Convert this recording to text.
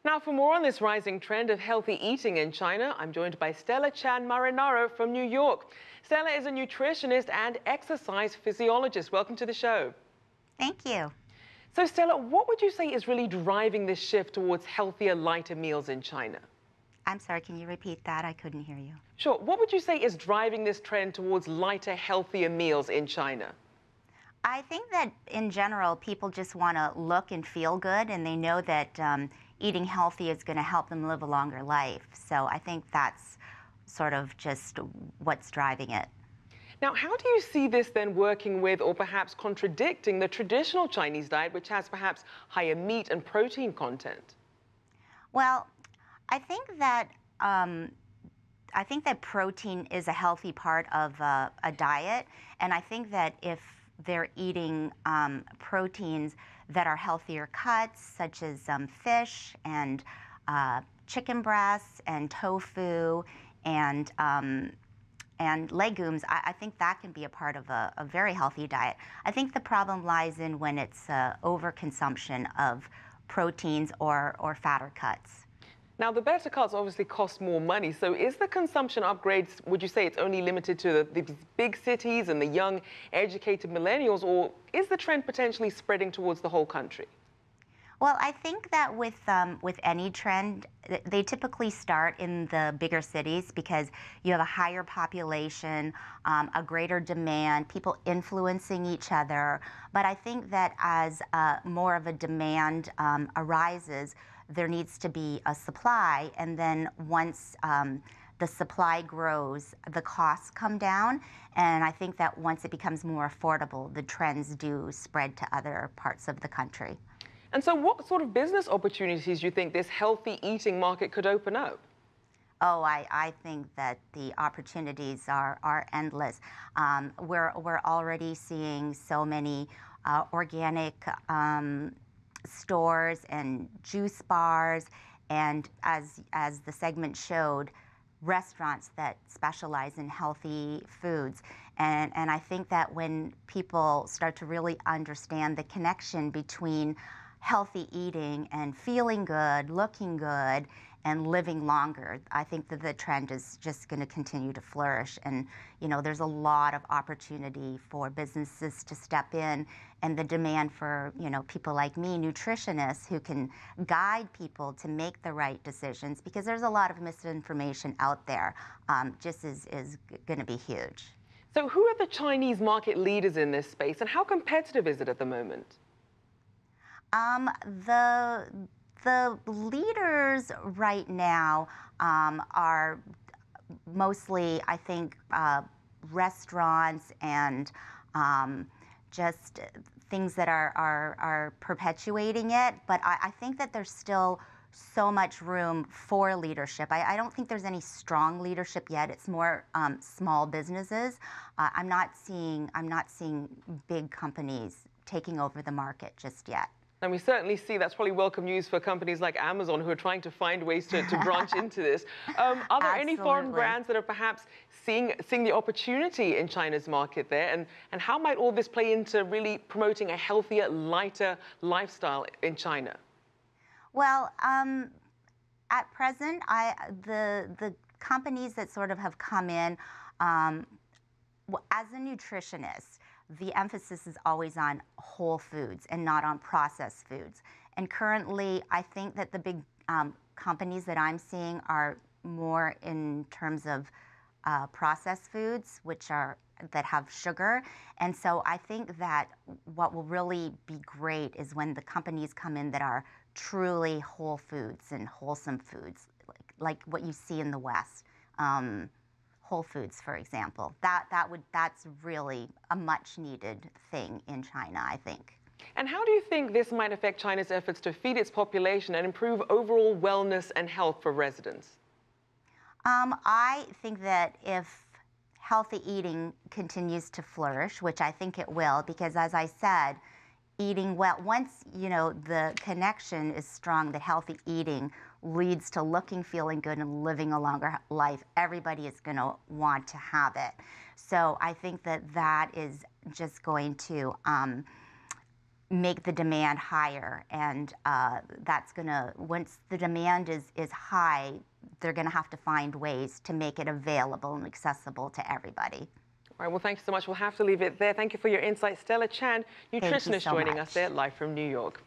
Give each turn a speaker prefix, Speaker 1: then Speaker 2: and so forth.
Speaker 1: Now, for more on this rising trend of healthy eating in China, I'm joined by Stella Chan Marinaro from New York. Stella is a nutritionist and exercise physiologist. Welcome to the show.
Speaker 2: Thank you.
Speaker 1: So, Stella, what would you say is really driving this shift towards healthier, lighter meals in China?
Speaker 2: I'm sorry, can you repeat that? I couldn't hear you.
Speaker 1: Sure. What would you say is driving this trend towards lighter, healthier meals in China?
Speaker 2: I think that in general, people just want to look and feel good, and they know that eating healthy is going to help them live a longer life. So I think that's sort of just what's driving it.
Speaker 1: Now, how do you see this then working with or perhaps contradicting the traditional Chinese diet, which has perhaps higher meat and protein content?
Speaker 2: Well, I think that protein is a healthy part of a diet, and I think that if they're eating proteins that are healthier cuts, such as fish and chicken breasts and tofu and legumes, I think that can be a part of a very healthy diet. I think the problem lies in when it's overconsumption of proteins or fatter cuts.
Speaker 1: Now, the better cuts obviously cost more money. So is the consumption upgrades, would you say it's only limited to the big cities and the young, educated millennials, or is the trend potentially spreading towards the whole country?
Speaker 2: Well, I think that with any trend, they typically start in the bigger cities because you have a higher population, a greater demand, people influencing each other. But I think that as more of a demand arises, there needs to be a supply, and then once the supply grows, the costs come down, and I think that once it becomes more affordable, the trends do spread to other parts of the country.
Speaker 1: And so what sort of business opportunities do you think this healthy eating market could open up?
Speaker 2: Oh, I think that the opportunities are endless. We're already seeing so many organic stores and juice bars, and as the segment showed, restaurants that specialize in healthy foods. And I think that when people start to really understand the connection between healthy eating and feeling good, looking good, and living longer, I think that the trend is just going to continue to flourish. And, you know, there's a lot of opportunity for businesses to step in, and the demand for, you know, people like me, nutritionists, who can guide people to make the right decisions, because there's a lot of misinformation out there, just is going to be huge.
Speaker 1: So who are the Chinese market leaders in this space, and how competitive is it at the moment?
Speaker 2: The leaders right now are mostly, I think, restaurants and just things that are perpetuating it. But I think that there's still so much room for leadership. I don't think there's any strong leadership yet. It's more small businesses. I'm not seeing big companies taking over the market just yet.
Speaker 1: And we certainly see that's probably welcome news for companies like Amazon, who are trying to find ways to branch into this. Are there any foreign brands that are perhaps seeing the opportunity in China's market there? And how might all this play into really promoting a healthier, lighter lifestyle in China?
Speaker 2: Well, at present, the companies that sort of have come in, as a nutritionist, the emphasis is always on whole foods and not on processed foods. And currently, I think that the big companies that I'm seeing are more in terms of processed foods, that have sugar. And so I think that what will really be great is when the companies come in that are truly whole foods and wholesome foods, like what you see in the West. Whole Foods, for example. That's really a much needed thing in China, I think.
Speaker 1: And how do you think this might affect China's efforts to feed its population and improve overall wellness and health for residents?
Speaker 2: I think that if healthy eating continues to flourish, which I think it will, because as I said, eating well, once, you know, the connection is strong that healthy eating leads to looking, feeling good, and living a longer life, everybody is going to want to have it. So I think that that is just going to make the demand higher, and that's gonna, once the demand is high, they're gonna have to find ways to make it available and accessible to everybody.
Speaker 1: All right, well, thank you so much. We'll have to leave it there. Thank you for your insight. Stella Chan, nutritionist, joining us there live from New York.